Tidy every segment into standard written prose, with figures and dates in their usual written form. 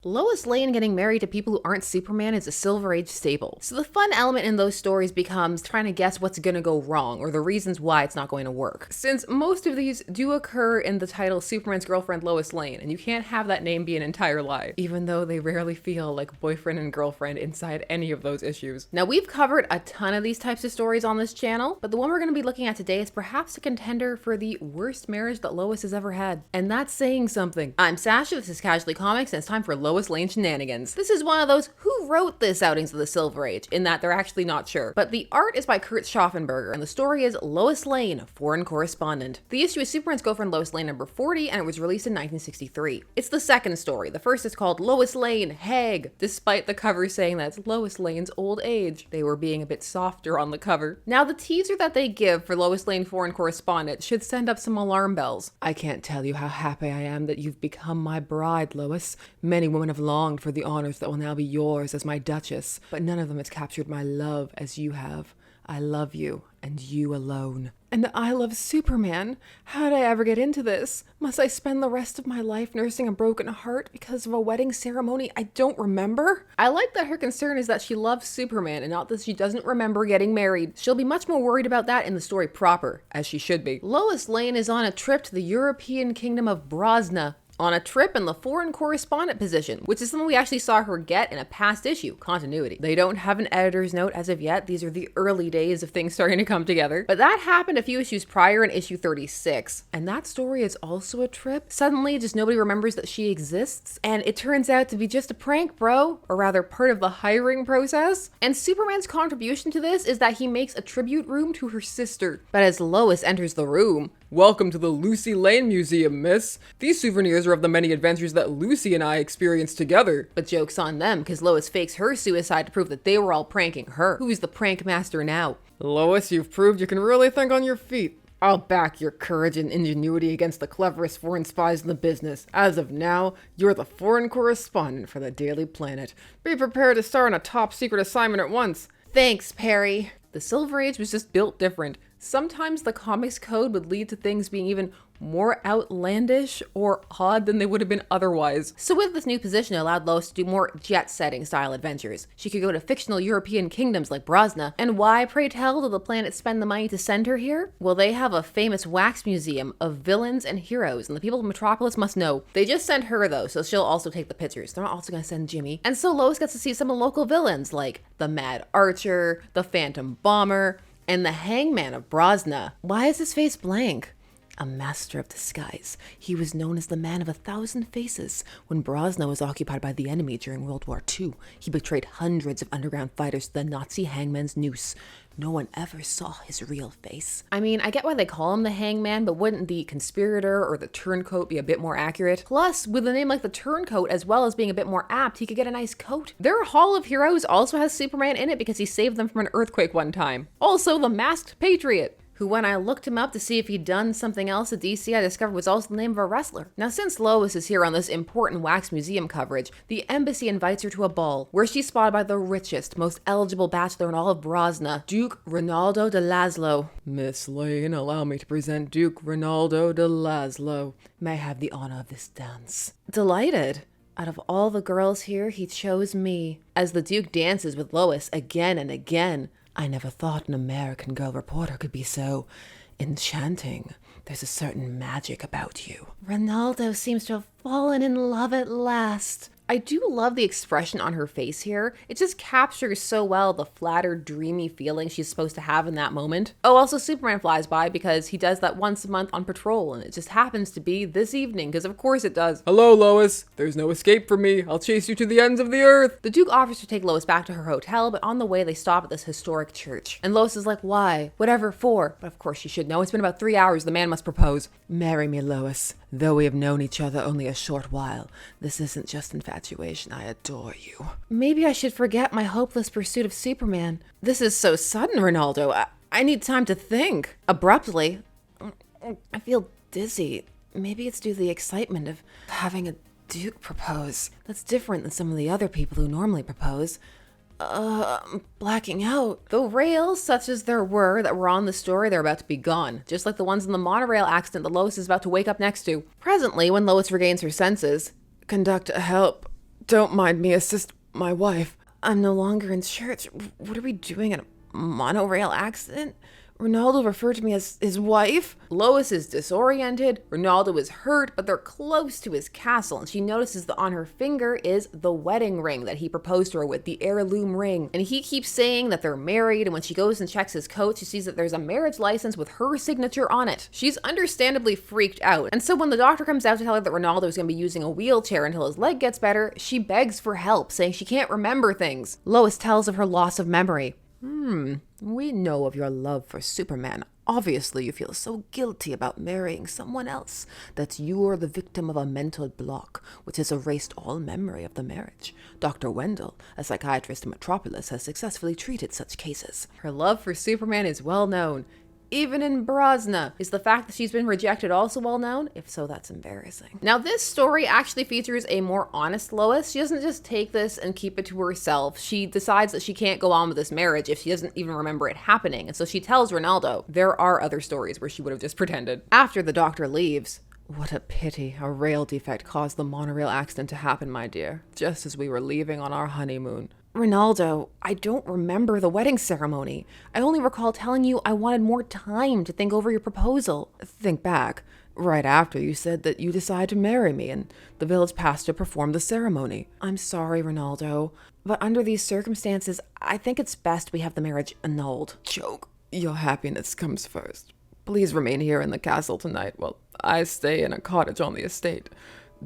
Lois Lane getting married to people who aren't Superman is a Silver Age staple. So the fun element in those stories becomes trying to guess what's gonna go wrong or the reasons why it's not going to work. Since most of these do occur in the title Superman's girlfriend Lois Lane, and you can't have that name be an entire lie, even though they rarely feel like boyfriend and girlfriend inside any of those issues. Now we've covered a ton of these types of stories on this channel, but the one we're gonna be looking at today is perhaps a contender for the worst marriage that Lois has ever had. And that's saying something. I'm Sasha, this is Casually Comics, and it's time for Lois Lane shenanigans. This is one of those who wrote this outings of the Silver Age, in that they're actually not sure. But the art is by Kurt Schaffenberger, and the story is Lois Lane, Foreign Correspondent. The issue is Superman's Girlfriend Lois Lane number 40, and it was released in 1963. It's the second story. The first is called Lois Lane, Hag, despite the cover saying that it's Lois Lane's old age. They were being a bit softer on the cover. Now the teaser that they give for Lois Lane Foreign Correspondent should send up some alarm bells. I can't tell you how happy I am that you've become my bride, Lois. Many women have longed for the honors that will now be yours as my Duchess, but none of them has captured my love as you have. I love you, and you alone. And I love Superman. How did I ever get into this? Must I spend the rest of my life nursing a broken heart because of a wedding ceremony I don't remember? I like that her concern is that she loves Superman and not that she doesn't remember getting married. She'll be much more worried about that in the story proper, as she should be. Lois Lane is on a trip to the European kingdom of Brasna, on a trip in the foreign correspondent position, which is something we actually saw her get in a past issue, Continuity. They don't have an editor's note as of yet. These are the early days of things starting to come together. But that happened a few issues prior in issue 36. And that story is also a trip. Suddenly, just nobody remembers that she exists. And it turns out to be just a prank, bro. Or rather, part of the hiring process. And Superman's contribution to this is that he makes a tribute room to her sister. But as Lois enters the room, "Welcome to the Lucy Lane Museum, miss. These souvenirs are of the many adventures that Lucy and I experienced together." But joke's on them, because Lois fakes her suicide to prove that they were all pranking her. Who's the prank master now? "Lois, you've proved you can really think on your feet. I'll back your courage and ingenuity against the cleverest foreign spies in the business. As of now, you're the foreign correspondent for the Daily Planet. Be prepared to start on a top secret assignment at once." Thanks, Perry. The Silver Age was just built different. Sometimes the comics code would lead to things being even more outlandish or odd than they would have been otherwise. So with this new position, it allowed Lois to do more jet-setting style adventures. She could go to fictional European kingdoms like Brasna. And why, pray tell, did the planet spend the money to send her here? Well, they have a famous wax museum of villains and heroes, and the people of Metropolis must know. They just sent her though, so she'll also take the pictures. They're not also gonna send Jimmy. And so Lois gets to see some of the local villains like the Mad Archer, the Phantom Bomber, and the Hangman of Brasna. Why is his face blank? A master of disguise. He was known as the Man of 1,000 Faces. When Brasna was occupied by the enemy during World War II, he betrayed hundreds of underground fighters to the Nazi hangman's noose. No one ever saw his real face. I mean, I get why they call him the Hangman, but wouldn't the conspirator or the turncoat be a bit more accurate? Plus, with a name like the Turncoat, as well as being a bit more apt, he could get a nice coat. Their Hall of Heroes also has Superman in it because he saved them from an earthquake one time. Also, the Masked Patriot, who when I looked him up to see if he'd done something else at DC, I discovered was also the name of a wrestler. Now, since Lois is here on this important wax museum coverage, the embassy invites her to a ball, where she's spotted by the richest, most eligible bachelor in all of Brasna, Duke Ronaldo de Laszlo. "Miss Lane, allow me to present Duke Ronaldo de Laszlo. May I have the honor of this dance?" Delighted. Out of all the girls here, he chose me. As the Duke dances with Lois again and again. "I never thought an American girl reporter could be so enchanting. There's a certain magic about you." Ronaldo seems to have fallen in love at last. I do love the expression on her face here. It just captures so well the flattered, dreamy feeling she's supposed to have in that moment. Oh, also Superman flies by because he does that once a month on patrol, and it just happens to be this evening, because of course it does. "Hello, Lois. There's no escape from me. I'll chase you to the ends of the earth." The Duke offers to take Lois back to her hotel, but on the way they stop at this historic church. And Lois is like, "Why? Whatever for?" But of course she should know. It's been about 3 hours. The man must propose. "Marry me, Lois. Though we have known each other only a short while, this isn't just infatuation. I adore you." Maybe I should forget my hopeless pursuit of Superman. "This is so sudden, Ronaldo. I need time to think." Abruptly, "I feel dizzy. Maybe it's due to the excitement of having a Duke propose. That's different than some of the other people who normally propose. I'm blacking out." The rails, such as there were that were on the story, they're about to be gone, just like the ones in the monorail accident that Lois is about to wake up next to. Presently, when Lois regains her senses, "Conductor, help. Don't mind me, assist my wife. I'm no longer in church. What are we doing at a monorail accident? Ronaldo referred to me as his wife. Lois is disoriented, Ronaldo is hurt, but they're close to his castle, and she notices that on her finger is the wedding ring that he proposed to her with, the heirloom ring. And he keeps saying that they're married, and when she goes and checks his coat, she sees that there's a marriage license with her signature on it. She's understandably freaked out, and so when the doctor comes out to tell her that Ronaldo is going to be using a wheelchair until his leg gets better, she begs for help, saying she can't remember things. Lois tells of her loss of memory. We know of your love for Superman. Obviously, you feel so guilty about marrying someone else that you're the victim of a mental block, which has erased all memory of the marriage. Dr. Wendell, a psychiatrist in Metropolis, has successfully treated such cases. Her love for Superman is well known. Even in Brasna. Is the fact that she's been rejected also well known? If so, that's embarrassing. Now, this story actually features a more honest Lois. She doesn't just take this and keep it to herself. She decides that she can't go on with this marriage if she doesn't even remember it happening. And so she tells Ronaldo. There are other stories where she would have just pretended. After the doctor leaves, what a pity. A rail defect caused the monorail accident to happen, my dear, just as we were leaving on our honeymoon. Ronaldo, I don't remember the wedding ceremony. I only recall telling you I wanted more time to think over your proposal. Think back. Right after you said that you decided to marry me and the village pastor performed the ceremony. I'm sorry, Ronaldo, but under these circumstances, I think it's best we have the marriage annulled. Joke. Your happiness comes first. Please remain here in the castle tonight while I stay in a cottage on the estate.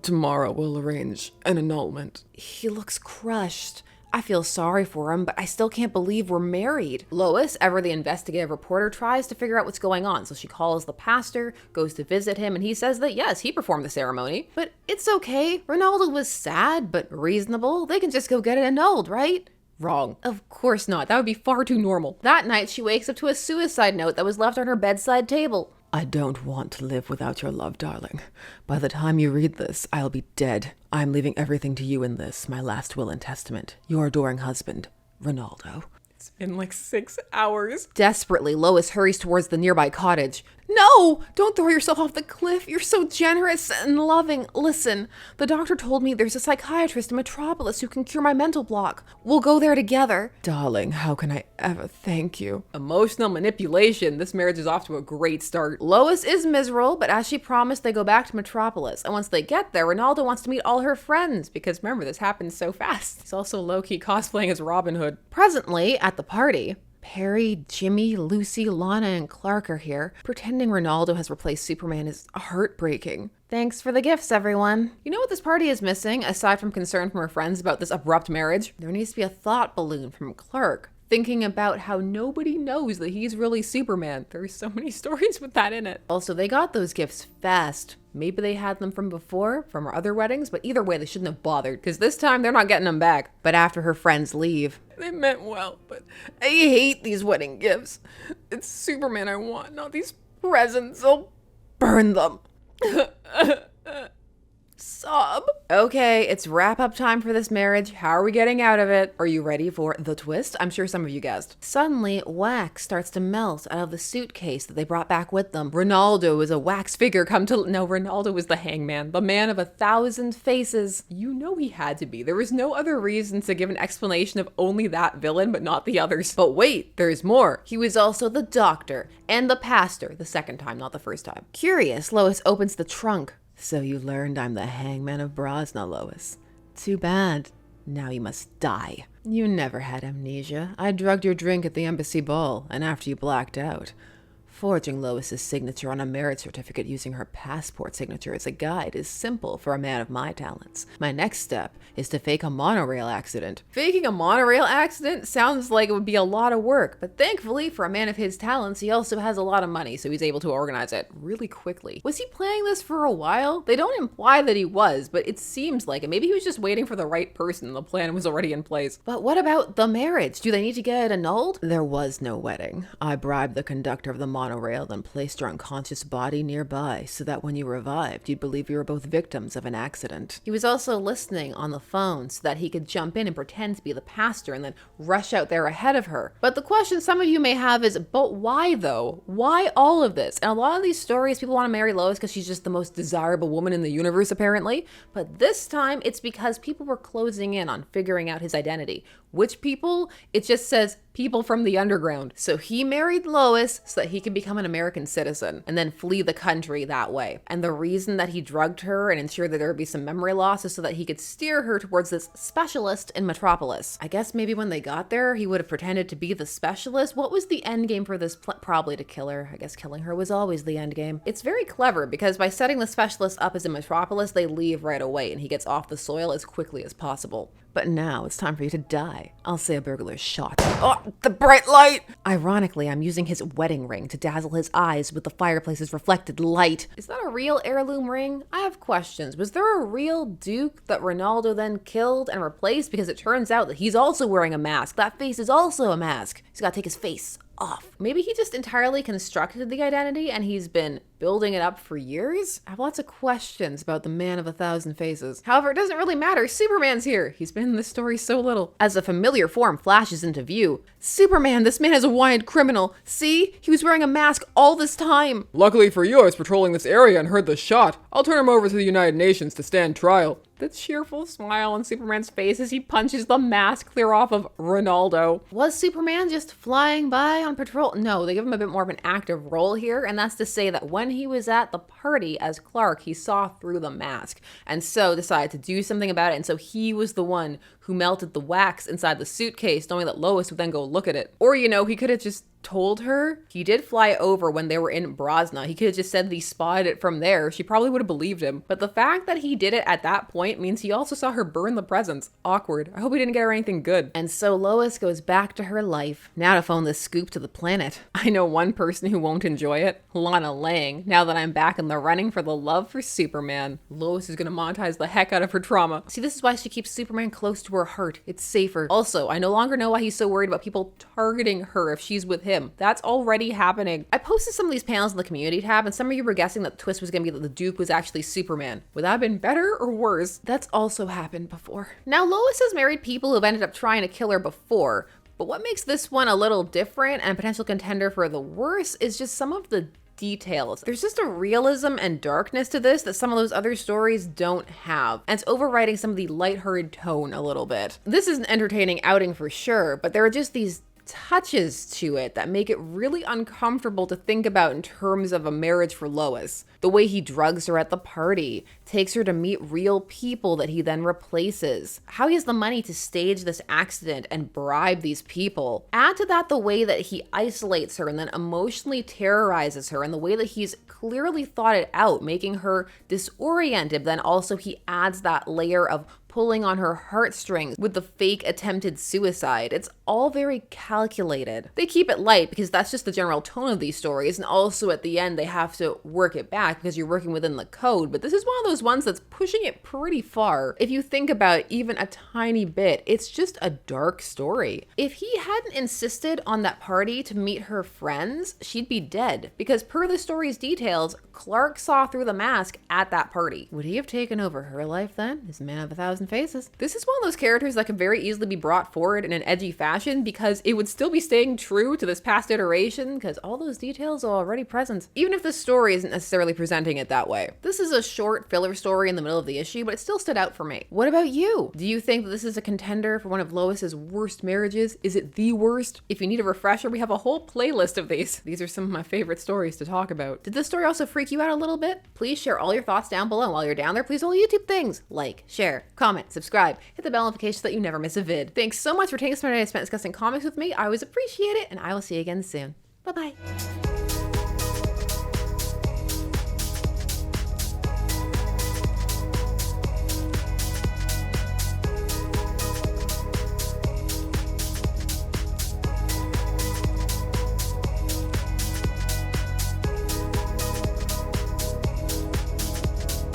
Tomorrow we'll arrange an annulment. He looks crushed. I feel sorry for him, but I still can't believe we're married. Lois, ever the investigative reporter, tries to figure out what's going on. So she calls the pastor, goes to visit him, and he says that yes, he performed the ceremony. But it's okay. Ronaldo was sad, but reasonable. They can just go get it annulled, right? Wrong. Of course not. That would be far too normal. That night, she wakes up to a suicide note that was left on her bedside table. I don't want to live without your love, darling. By the time you read this, I'll be dead. I'm leaving everything to you in this, my last will and testament. Your adoring husband, Ronaldo. It's been like 6 hours. Desperately, Lois hurries towards the nearby cottage. No! Don't throw yourself off the cliff. You're so generous and loving. Listen, the doctor told me there's a psychiatrist in Metropolis who can cure my mental block. We'll go there together. Darling, how can I ever thank you? Emotional manipulation. This marriage is off to a great start. Lois is miserable, but as she promised, they go back to Metropolis. And once they get there, Ronaldo wants to meet all her friends because remember, this happened so fast. He's also low-key cosplaying as Robin Hood. Presently, at the party, Perry, Jimmy, Lucy, Lana, and Clark are here. Pretending Ronaldo has replaced Superman is heartbreaking. Thanks for the gifts, everyone. You know what this party is missing, aside from concern from her friends about this abrupt marriage? There needs to be a thought balloon from Clark, thinking about how nobody knows that he's really Superman. There's so many stories with that in it. Also, they got those gifts fast. Maybe they had them from before, from her other weddings, but either way, they shouldn't have bothered, because this time they're not getting them back. But after her friends leave, they meant well, but I hate these wedding gifts. It's Superman I want, not these presents. I'll burn them. Sob. Okay, it's wrap-up time for this marriage. How are we getting out of it? Are you ready for the twist? I'm sure some of you guessed. Suddenly, wax starts to melt out of the suitcase that they brought back with them. Ronaldo is a wax figure No, Ronaldo was the hangman, the man of 1,000 faces. You know he had to be. There was no other reason to give an explanation of only that villain, but not the others. But wait, there's more. He was also the doctor and the pastor, the second time, not the first time. Curious, Lois opens the trunk. So you learned I'm the hangman of Brasna, Lois. Too bad. Now you must die. You never had amnesia. I drugged your drink at the embassy ball, and after you blacked out. Forging Lois's signature on a marriage certificate using her passport signature as a guide is simple for a man of my talents. My next step is to fake a monorail accident. Faking a monorail accident sounds like it would be a lot of work, but thankfully for a man of his talents, he also has a lot of money, so he's able to organize it really quickly. Was he planning this for a while? They don't imply that he was, but it seems like it. Maybe he was just waiting for the right person and the plan was already in place. But what about the marriage? Do they need to get it annulled? There was no wedding. I bribed the conductor of the monorail, then placed your unconscious body nearby so that when you revived, you'd believe you were both victims of an accident. He was also listening on the phone so that he could jump in and pretend to be the pastor and then rush out there ahead of her. But the question some of you may have is, but why though? Why all of this? And a lot of these stories, people want to marry Lois because she's just the most desirable woman in the universe, apparently. But this time, it's because people were closing in on figuring out his identity. Which people? It just says people from the underground. So he married Lois so that he could become an American citizen and then flee the country that way. And the reason that he drugged her and ensured that there would be some memory loss is so that he could steer her towards this specialist in Metropolis. I guess maybe when they got there, he would have pretended to be the specialist. What was the end game for this? Probably to kill her. I guess killing her was always the end game. It's very clever because by setting the specialist up as in Metropolis, they leave right away and he gets off the soil as quickly as possible. But now it's time for you to die. I'll say a burglar's shot. Oh, the bright light! Ironically, I'm using his wedding ring to dazzle his eyes with the fireplace's reflected light. Is that a real heirloom ring? I have questions. Was there a real Duke that Ronaldo then killed and replaced? Because it turns out that he's also wearing a mask. That face is also a mask. He's got to take his face off. Maybe he just entirely constructed the identity and he's been building it up for years? I have lots of questions about the man of 1,000 faces. However, it doesn't really matter. Superman's here. He's been in this story so little. As a familiar form flashes into view, Superman, this man is a wanted criminal. See? He was wearing a mask all this time. Luckily for you, I was patrolling this area and heard the shot. I'll turn him over to the United Nations to stand trial. The cheerful smile on Superman's face as he punches the mask clear off of Ronaldo. Was Superman just flying by on patrol? No, they give him a bit more of an active role here, and that's to say that when he was at the party as Clark, he saw through the mask, and so decided to do something about it, and so he was the one who melted the wax inside the suitcase, knowing that Lois would then go look at it. Or, he could have just told her. He did fly over when they were in Brasna. He could have just said that he spotted it from there. She probably would have believed him. But the fact that he did it at that point means he also saw her burn the presents. Awkward. I hope he didn't get her anything good. And so Lois goes back to her life. Now to phone this scoop to the planet. I know one person who won't enjoy it. Lana Lang. Now that I'm back in the running for the love for Superman. Lois is going to monetize the heck out of her trauma. See, this is why she keeps Superman close to her heart. It's safer. Also, I no longer know why he's so worried about people targeting her if she's with him. That's already happening. I posted some of these panels in the community tab, and some of you were guessing that the twist was going to be that the Duke was actually Superman. Would that have been better or worse? That's also happened before. Now, Lois has married people who've ended up trying to kill her before, but what makes this one a little different and a potential contender for the worse is just some of the details. There's just a realism and darkness to this that some of those other stories don't have, and it's overriding some of the lighthearted tone a little bit. This is an entertaining outing for sure, but there are just these touches to it that make it really uncomfortable to think about in terms of a marriage for Lois. The way he drugs her at the party, takes her to meet real people that he then replaces, how he has the money to stage this accident and bribe these people. Add to that the way that he isolates her and then emotionally terrorizes her, and the way that he's clearly thought it out, making her disoriented. Then also he adds that layer of pulling on her heartstrings with the fake attempted suicide. It's all very calculated. They keep it light because that's just the general tone of these stories, and also at the end they have to work it back because you're working within the code, but this is one of those ones that's pushing it pretty far. If you think about even a tiny bit, it's just a dark story. If he hadn't insisted on that party to meet her friends, she'd be dead, because per the story's details, Clark saw through the mask at that party. Would he have taken over her life then, as man of 1,000 faces? This is one of those characters that could very easily be brought forward in an edgy fashion because it would still be staying true to this past iteration because all those details are already present, even if the story isn't necessarily presenting it that way. This is a short filler story in the middle of the issue, but it still stood out for me. What about you? Do you think that this is a contender for one of Lois's worst marriages? Is it the worst? If you need a refresher, we have a whole playlist of these. These are some of my favorite stories to talk about. Did this story also freak you out a little bit? Please share all your thoughts down below. While you're down there, please do all YouTube things like share, comment, subscribe, hit the bell notification so that you never miss a vid. Thanks so much for taking some time to spend discussing comics with me. I always appreciate it, and I will see you again soon. Bye-bye.